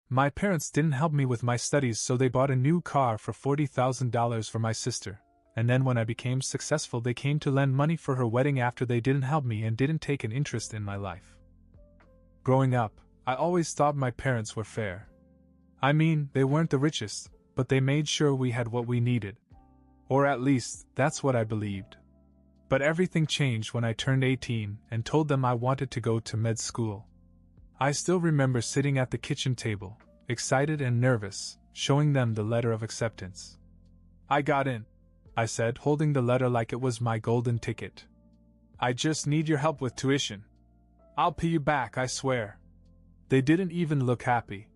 My parents didn't help me with my studies, so they bought a new car for $40,000 for my sister, and then when I became successful, they came to lend money for her wedding after they didn't help me and didn't take an interest in my life. Growing up, I always thought my parents were fair. I mean, they weren't the richest, but they made sure we had what we needed. Or at least, that's what I believed. But everything changed when I turned 18 and told them I wanted to go to med school. I still remember sitting at the kitchen table, excited and nervous, showing them the letter of acceptance. "I got in," I said, holding the letter like it was my golden ticket. "I just need your help with tuition. I'll pay you back, I swear." They didn't even look happy.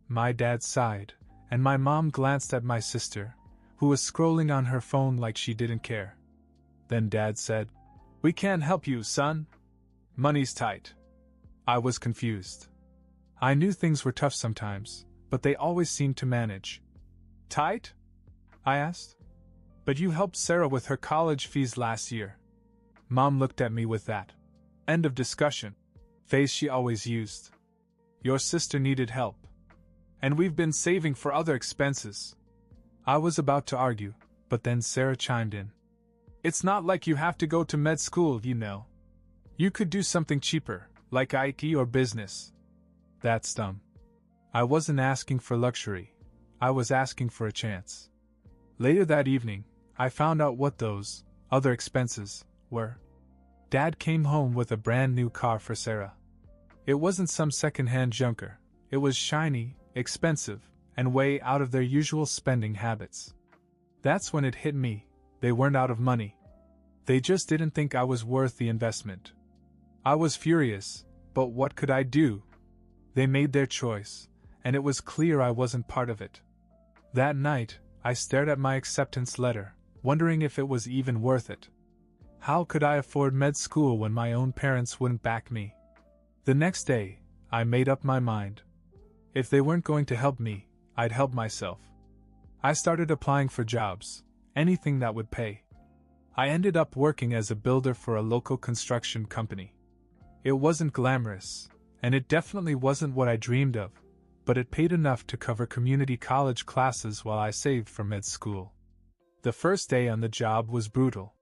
My dad sighed, and my mom glanced at my sister, who was scrolling on her phone like she didn't care. Then Dad said, "We can't help you, son. Money's tight." I was confused. I knew things were tough sometimes, but they always seemed to manage. "Tight?" I asked. "But you helped Sarah with her college fees last year." Mom looked at me with that "end of discussion" face she always used. "Your sister needed help. And we've been saving for other expenses." I was about to argue, but then Sarah chimed in. "It's not like you have to go to med school, you know. You could do something cheaper, like IT or business." That's dumb. I wasn't asking for luxury. I was asking for a chance. Later that evening, I found out what those other expenses were. Dad came home with a brand new car for Sarah. It wasn't some second-hand junker. It was shiny, expensive, and way out of their usual spending habits. That's when it hit me. They weren't out of money. They just didn't think I was worth the investment. I was furious, but what could I do? They made their choice, and it was clear I wasn't part of it. That night, I stared at my acceptance letter, wondering if it was even worth it. How could I afford med school when my own parents wouldn't back me? The next day, I made up my mind. If they weren't going to help me, I'd help myself. I started applying for jobs, anything that would pay. I ended up working as a builder for a local construction company. It wasn't glamorous, and it definitely wasn't what I dreamed of, but it paid enough to cover community college classes while I saved for med school. The first day on the job was brutal.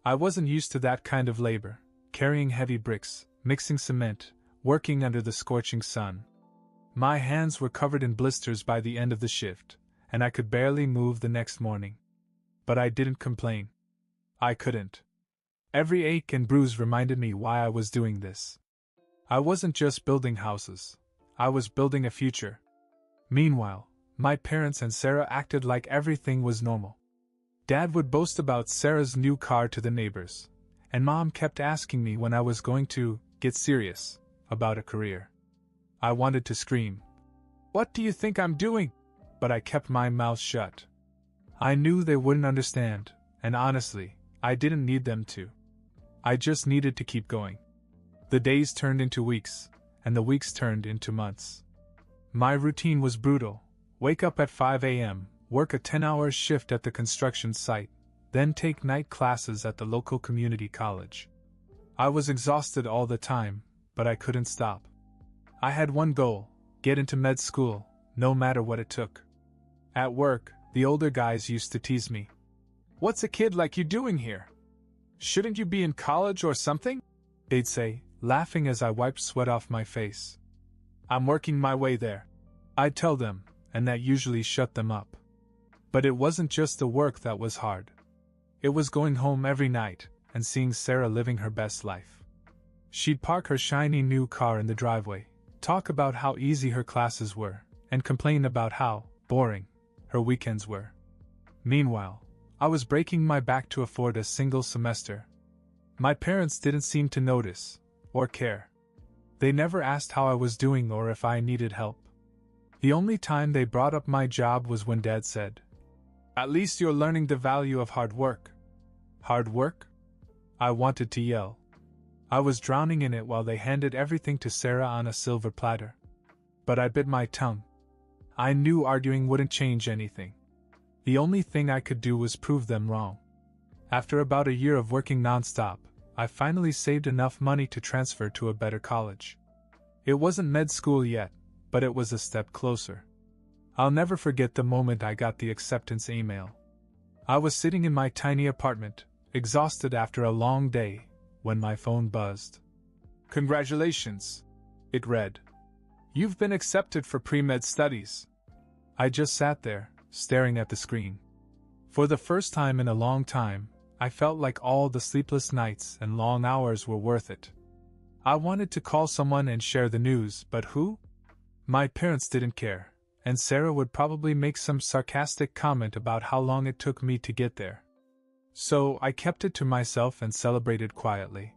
I wasn't used to that kind of labor, carrying heavy bricks, mixing cement, working under the scorching sun. My hands were covered in blisters by the end of the shift, and I could barely move the next morning. But I didn't complain. I couldn't. Every ache and bruise reminded me why I was doing this. I wasn't just building houses. I was building a future. Meanwhile, my parents and Sarah acted like everything was normal. Dad would boast about Sarah's new car to the neighbors, and Mom kept asking me when I was going to get serious about a career. I wanted to scream, "What do you think I'm doing?" But I kept my mouth shut. I knew they wouldn't understand, and honestly, I didn't need them to. I just needed to keep going. The days turned into weeks, and the weeks turned into months. My routine was brutal. Wake up at 5 a.m., work a 10-hour shift at the construction site, then take night classes at the local community college. I was exhausted all the time, but I couldn't stop. I had one goal: get into med school, no matter what it took. At work, the older guys used to tease me. "What's a kid like you doing here? Shouldn't you be in college or something?" they'd say, laughing as I wiped sweat off my face. "I'm working my way there," I'd tell them, and that usually shut them up. But it wasn't just the work that was hard. It was going home every night and seeing Sarah living her best life. She'd park her shiny new car in the driveway, talk about how easy her classes were, and complain about how boring her weekends were. Meanwhile, I was breaking my back to afford a single semester. My parents didn't seem to notice or care. They never asked how I was doing or if I needed help. The only time they brought up my job was when Dad said, "At least you're learning the value of hard work." Hard work? I wanted to yell. I was drowning in it while they handed everything to Sarah on a silver platter. But I bit my tongue. I knew arguing wouldn't change anything. The only thing I could do was prove them wrong. After about a year of working nonstop, I finally saved enough money to transfer to a better college. It wasn't med school yet, but it was a step closer. I'll never forget the moment I got the acceptance email. I was sitting in my tiny apartment, exhausted after a long day, when my phone buzzed. "Congratulations," it read. "You've been accepted for pre-med studies." I just sat there, staring at the screen. For the first time in a long time, I felt like all the sleepless nights and long hours were worth it. I wanted to call someone and share the news, but who? My parents didn't care, and Sarah would probably make some sarcastic comment about how long it took me to get there. So I kept it to myself and celebrated quietly.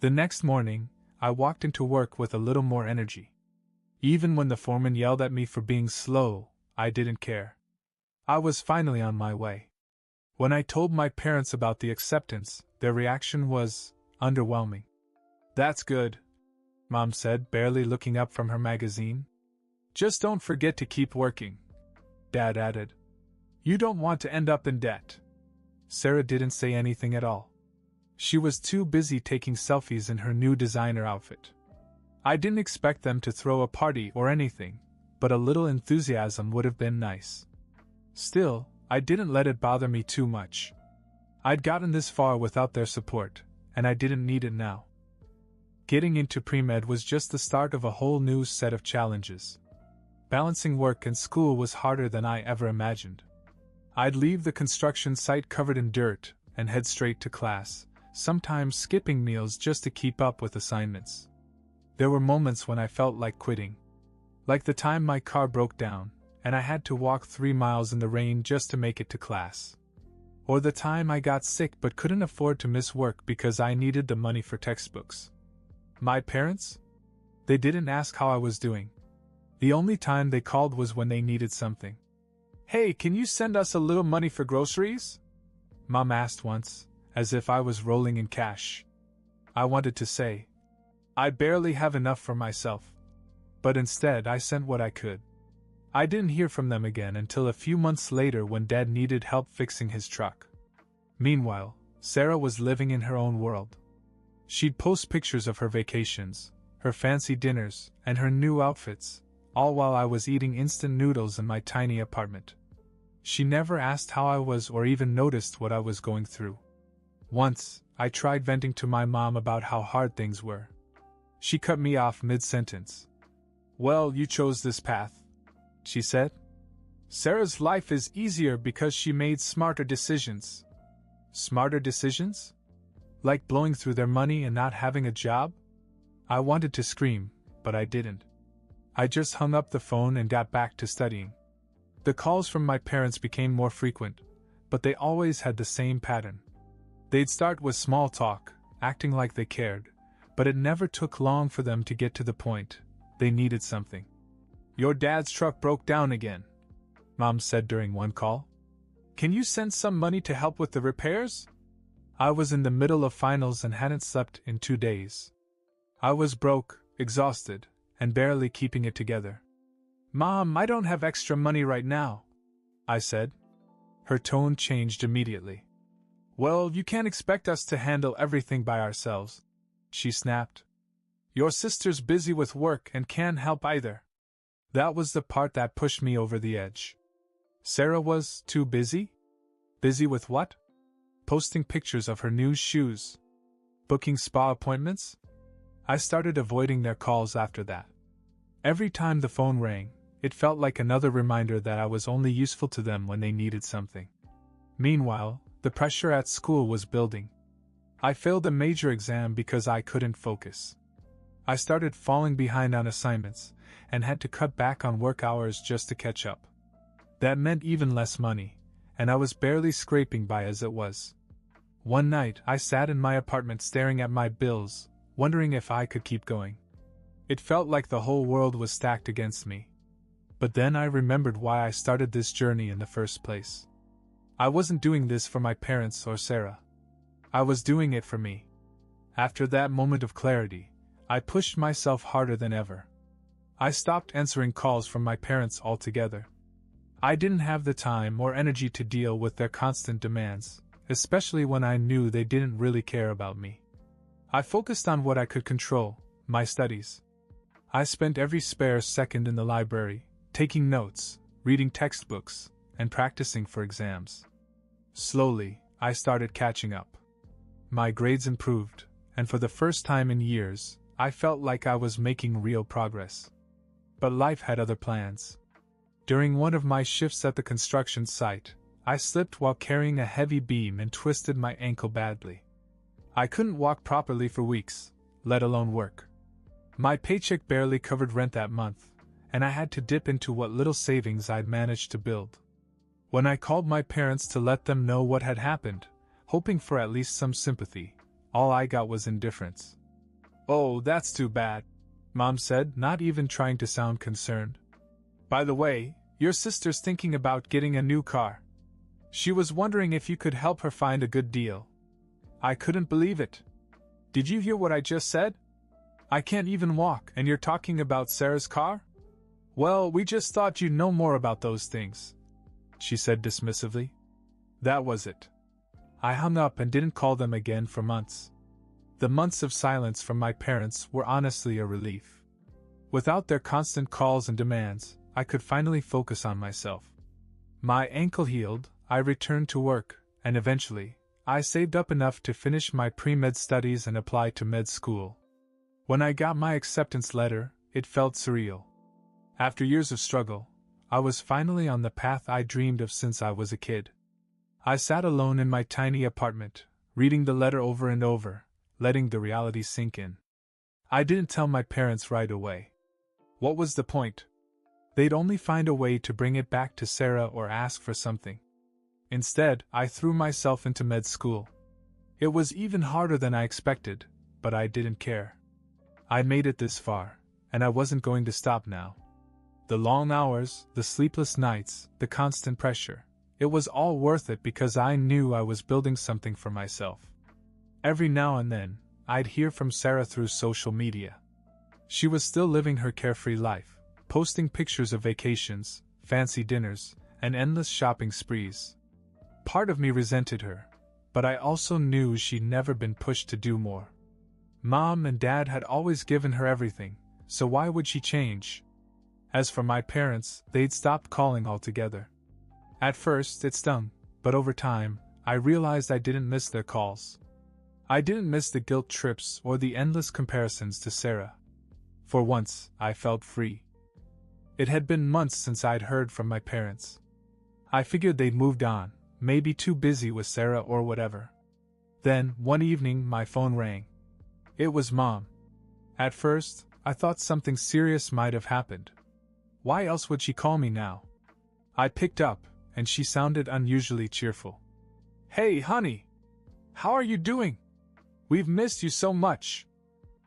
The next morning, I walked into work with a little more energy. Even when the foreman yelled at me for being slow, I didn't care. I was finally on my way. When I told my parents about the acceptance, their reaction was underwhelming. "That's good," Mom said, barely looking up from her magazine. "Just don't forget to keep working," Dad added. "You don't want to end up in debt." Sarah didn't say anything at all. She was too busy taking selfies in her new designer outfit. I didn't expect them to throw a party or anything, but a little enthusiasm would have been nice. Still, I didn't let it bother me too much. I'd gotten this far without their support, and I didn't need it now. Getting into pre-med was just the start of a whole new set of challenges. Balancing work and school was harder than I ever imagined. I'd leave the construction site covered in dirt and head straight to class, sometimes skipping meals just to keep up with assignments. There were moments when I felt like quitting. Like the time my car broke down, and I had to walk 3 miles in the rain just to make it to class. Or the time I got sick but couldn't afford to miss work because I needed the money for textbooks. My parents? They didn't ask how I was doing. The only time they called was when they needed something. "Hey, can you send us a little money for groceries?" Mom asked once, as if I was rolling in cash. I wanted to say, "I barely have enough for myself." But instead I sent what I could. I didn't hear from them again until a few months later when Dad needed help fixing his truck. Meanwhile, Sarah was living in her own world. She'd post pictures of her vacations, her fancy dinners, and her new outfits, all while I was eating instant noodles in my tiny apartment. She never asked how I was or even noticed what I was going through. Once, I tried venting to my mom about how hard things were. She cut me off mid-sentence. "Well, you chose this path," she said. "Sarah's life is easier because she made smarter decisions." Smarter decisions? Like blowing through their money and not having a job? I wanted to scream, but I didn't. I just hung up the phone and got back to studying. The calls from my parents became more frequent, but they always had the same pattern. They'd start with small talk, acting like they cared, but it never took long for them to get to the point. They needed something. "Your dad's truck broke down again," Mom said during one call. "Can you send some money to help with the repairs?" I was in the middle of finals and hadn't slept in 2 days. I was broke, exhausted, and barely keeping it together. "Mom, I don't have extra money right now," I said. Her tone changed immediately. "Well, you can't expect us to handle everything by ourselves," she snapped. "Your sister's busy with work and can't help either." That was the part that pushed me over the edge. Sarah was too busy? Busy with what? Posting pictures of her new shoes? Booking spa appointments? I started avoiding their calls after that. Every time the phone rang, it felt like another reminder that I was only useful to them when they needed something. Meanwhile, the pressure at school was building. I failed a major exam because I couldn't focus. I started falling behind on assignments, and had to cut back on work hours just to catch up. That meant even less money, and I was barely scraping by as it was. One night, I sat in my apartment staring at my bills, wondering if I could keep going. It felt like the whole world was stacked against me. But then I remembered why I started this journey in the first place. I wasn't doing this for my parents or Sarah. I was doing it for me. After that moment of clarity, I pushed myself harder than ever. I stopped answering calls from my parents altogether. I didn't have the time or energy to deal with their constant demands, especially when I knew they didn't really care about me. I focused on what I could control, my studies. I spent every spare second in the library, taking notes, reading textbooks, and practicing for exams. Slowly, I started catching up. My grades improved, and for the first time in years, I felt like I was making real progress. But life had other plans. During one of my shifts at the construction site, I slipped while carrying a heavy beam and twisted my ankle badly. I couldn't walk properly for weeks, let alone work. My paycheck barely covered rent that month, and I had to dip into what little savings I'd managed to build. When I called my parents to let them know what had happened, hoping for at least some sympathy, all I got was indifference. "Oh, that's too bad," Mom said, not even trying to sound concerned. "By the way, your sister's thinking about getting a new car. She was wondering if you could help her find a good deal." I couldn't believe it. "Did you hear what I just said? I can't even walk, and you're talking about Sarah's car? Well, we just thought you'd know more about those things," she said dismissively. That was it. I hung up and didn't call them again for months. The months of silence from my parents were honestly a relief. Without their constant calls and demands, I could finally focus on myself. My ankle healed, I returned to work, and eventually, I saved up enough to finish my pre-med studies and apply to med school. When I got my acceptance letter, it felt surreal. After years of struggle, I was finally on the path I dreamed of since I was a kid. I sat alone in my tiny apartment, reading the letter over and over, letting the reality sink in. I didn't tell my parents right away. What was the point? They'd only find a way to bring it back to Sarah or ask for something. Instead, I threw myself into med school. It was even harder than I expected, but I didn't care. I made it this far, and I wasn't going to stop now. The long hours, the sleepless nights, the constant pressure, it was all worth it because I knew I was building something for myself. Every now and then, I'd hear from Sarah through social media. She was still living her carefree life, posting pictures of vacations, fancy dinners, and endless shopping sprees. Part of me resented her, but I also knew she'd never been pushed to do more. Mom and Dad had always given her everything, so why would she change? As for my parents, they'd stopped calling altogether. At first, it stung, but over time, I realized I didn't miss their calls. I didn't miss the guilt trips or the endless comparisons to Sarah. For once, I felt free. It had been months since I'd heard from my parents. I figured they'd moved on, maybe too busy with Sarah or whatever. Then, one evening, my phone rang. It was Mom. At first, I thought something serious might have happened. Why else would she call me now? I picked up, and she sounded unusually cheerful. "Hey, honey! How are you doing? We've missed you so much."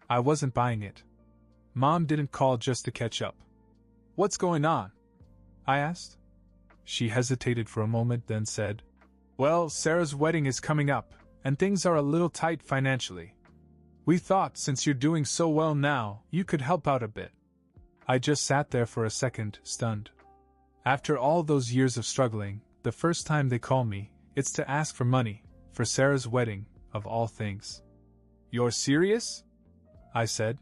I wasn't buying it. Mom didn't call just to catch up. "What's going on?" I asked. She hesitated for a moment, then said, "Well, Sarah's wedding is coming up, and things are a little tight financially. We thought since you're doing so well now, you could help out a bit." I just sat there for a second, stunned. After all those years of struggling, the first time they call me, it's to ask for money, for Sarah's wedding, of all things. "You're serious?" I said.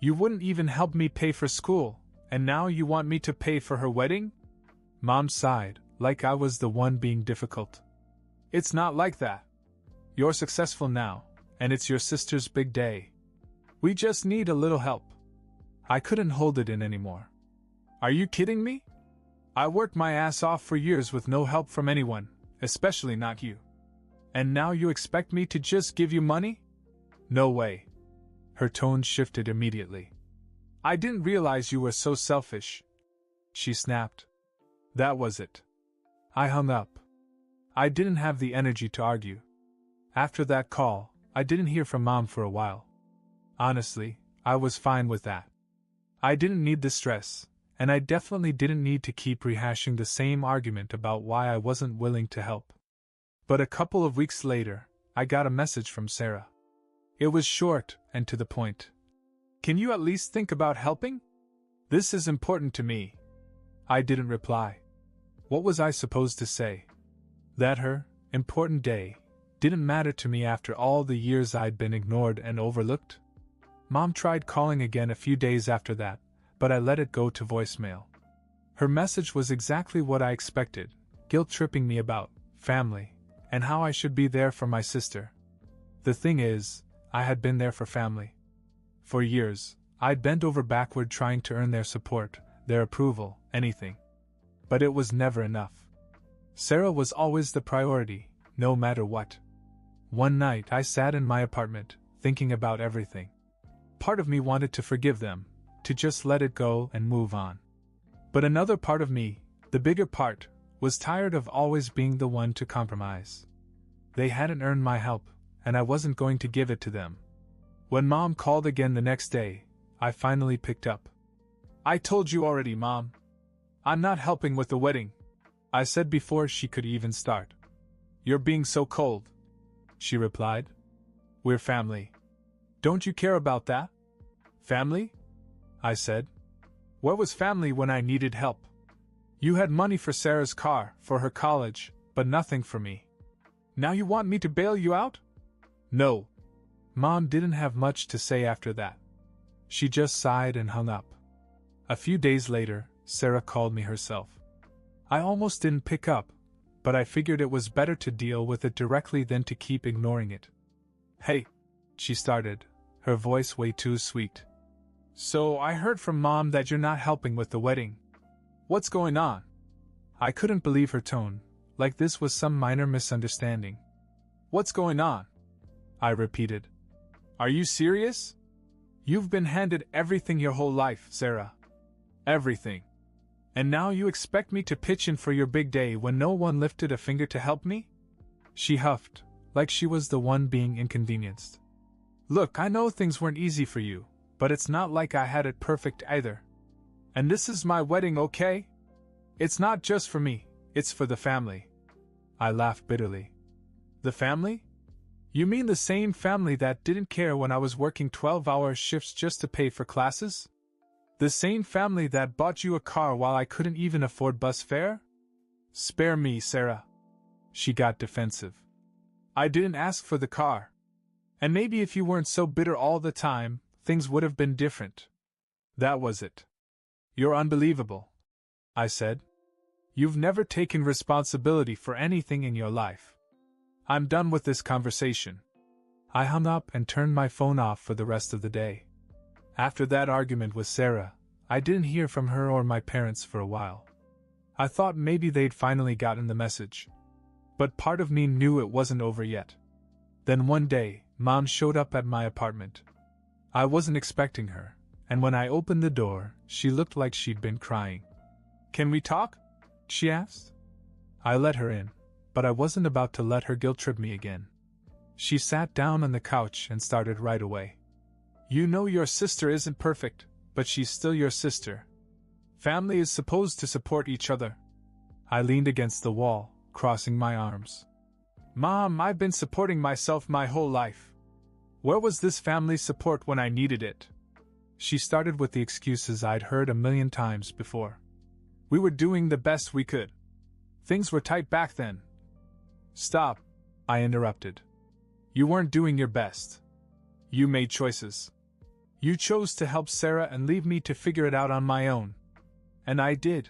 "You wouldn't even help me pay for school, and now you want me to pay for her wedding?" Mom sighed, like I was the one being difficult. "It's not like that. You're successful now, and it's your sister's big day. We just need a little help." I couldn't hold it in anymore. "Are you kidding me? I worked my ass off for years with no help from anyone, especially not you. And now you expect me to just give you money? No way." Her tone shifted immediately. "I didn't realize you were so selfish," she snapped. That was it. I hung up. I didn't have the energy to argue. After that call, I didn't hear from Mom for a while. Honestly, I was fine with that. I didn't need the stress, and I definitely didn't need to keep rehashing the same argument about why I wasn't willing to help. But a couple of weeks later, I got a message from Sarah. It was short and to the point. "Can you at least think about helping? This is important to me." I didn't reply. What was I supposed to say? That her important day didn't matter to me after all the years I'd been ignored and overlooked? Mom tried calling again a few days after that, but I let it go to voicemail. Her message was exactly what I expected, guilt-tripping me about family, and how I should be there for my sister. The thing is, I had been there for family. For years, I'd bent over backward trying to earn their support, their approval, anything. But it was never enough. Sarah was always the priority, no matter what. One night I sat in my apartment, thinking about everything. Part of me wanted to forgive them, to just let it go and move on. But another part of me, the bigger part, was tired of always being the one to compromise. They hadn't earned my help, and I wasn't going to give it to them. When Mom called again the next day, I finally picked up. "I told you already, Mom. I'm not helping with the wedding," I said before she could even start. "You're being so cold," she replied. "We're family. Don't you care about that?" "Family?" I said. "Where was family when I needed help? You had money for Sarah's car, for her college, but nothing for me. Now you want me to bail you out?" "No." Mom didn't have much to say after that. She just sighed and hung up. A few days later, Sarah called me herself. I almost didn't pick up, but I figured it was better to deal with it directly than to keep ignoring it. "Hey," she started, her voice way too sweet. "So I heard from Mom that you're not helping with the wedding. What's going on?" I couldn't believe her tone, like this was some minor misunderstanding. "What's going on?" I repeated. "Are you serious? You've been handed everything your whole life, Sarah. Everything. And now you expect me to pitch in for your big day when no one lifted a finger to help me?" She huffed, like she was the one being inconvenienced. "Look, I know things weren't easy for you, but it's not like I had it perfect either. And this is my wedding, okay? It's not just for me, it's for the family." I laughed bitterly. "The family? You mean the same family that didn't care when I was working 12-hour shifts just to pay for classes? The same family that bought you a car while I couldn't even afford bus fare? Spare me, Sarah." She got defensive. "I didn't ask for the car. And maybe if you weren't so bitter all the time, things would have been different. That was it." "You're unbelievable," I said. "You've never taken responsibility for anything in your life. I'm done with this conversation." I hung up and turned my phone off for the rest of the day. After that argument with Sarah, I didn't hear from her or my parents for a while. I thought maybe they'd finally gotten the message. But part of me knew it wasn't over yet. Then one day, Mom showed up at my apartment. I wasn't expecting her, and when I opened the door, she looked like she'd been crying. "Can we talk?" she asked. I let her in, but I wasn't about to let her guilt-trip me again. She sat down on the couch and started right away. "You know your sister isn't perfect, but she's still your sister. Family is supposed to support each other." I leaned against the wall, crossing my arms. "Mom, I've been supporting myself my whole life. Where was this family support when I needed it?" She started with the excuses I'd heard a million times before. "We were doing the best we could. Things were tight back then." "Stop," I interrupted. "You weren't doing your best. You made choices. You chose to help Sarah and leave me to figure it out on my own. And I did.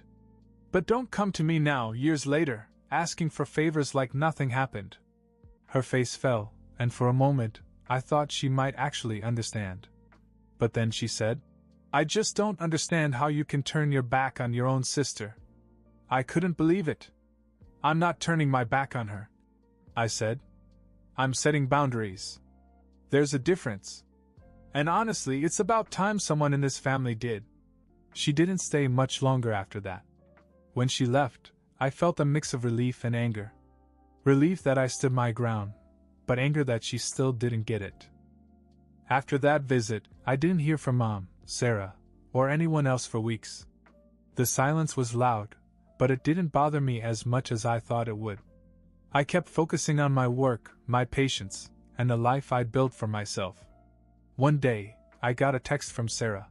But don't come to me now, years later, asking for favors like nothing happened." Her face fell, and for a moment, I thought she might actually understand. But then she said, "I just don't understand how you can turn your back on your own sister." I couldn't believe it. "I'm not turning my back on her," I said. "I'm setting boundaries. There's a difference. And honestly, it's about time someone in this family did." She didn't stay much longer after that. When she left, I felt a mix of relief and anger. Relief that I stood my ground, but anger that she still didn't get it. After that visit, I didn't hear from Mom, Sarah, or anyone else for weeks. The silence was loud, but it didn't bother me as much as I thought it would. I kept focusing on my work, my patience, and the life I'd built for myself. One day, I got a text from Sarah.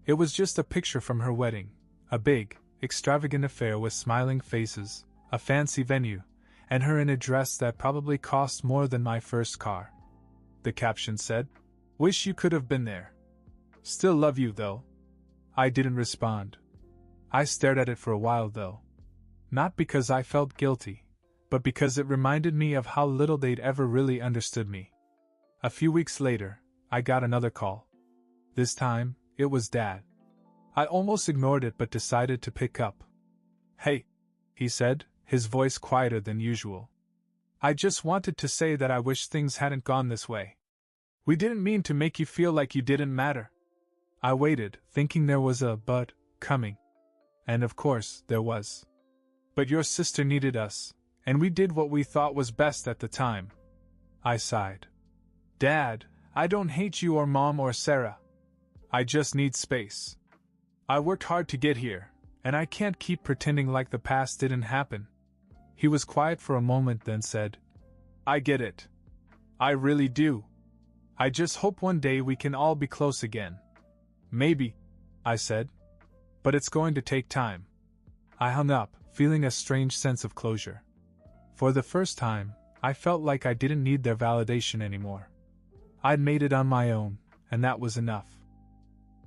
It was just a picture from her wedding, a big, extravagant affair with smiling faces, a fancy venue, and her in a dress that probably cost more than my first car. The caption said, "Wish you could have been there. Still love you, though. I didn't respond. I stared at it for a while, though. Not because I felt guilty, but because it reminded me of how little they'd ever really understood me. A few weeks later, I got another call. This time, it was Dad. I almost ignored it but decided to pick up. "Hey," he said, his voice quieter than usual. "I just wanted to say that I wish things hadn't gone this way. We didn't mean to make you feel like you didn't matter." I waited, thinking there was a but coming. And of course, there was. "But your sister needed us, and we did what we thought was best at the time." I sighed. "Dad, I don't hate you or Mom or Sarah. I just need space. I worked hard to get here, and I can't keep pretending like the past didn't happen." He was quiet for a moment, then said, "I get it. I really do. I just hope one day we can all be close again." "Maybe," I said. "But it's going to take time." I hung up, feeling a strange sense of closure. For the first time, I felt like I didn't need their validation anymore. I'd made it on my own, and that was enough.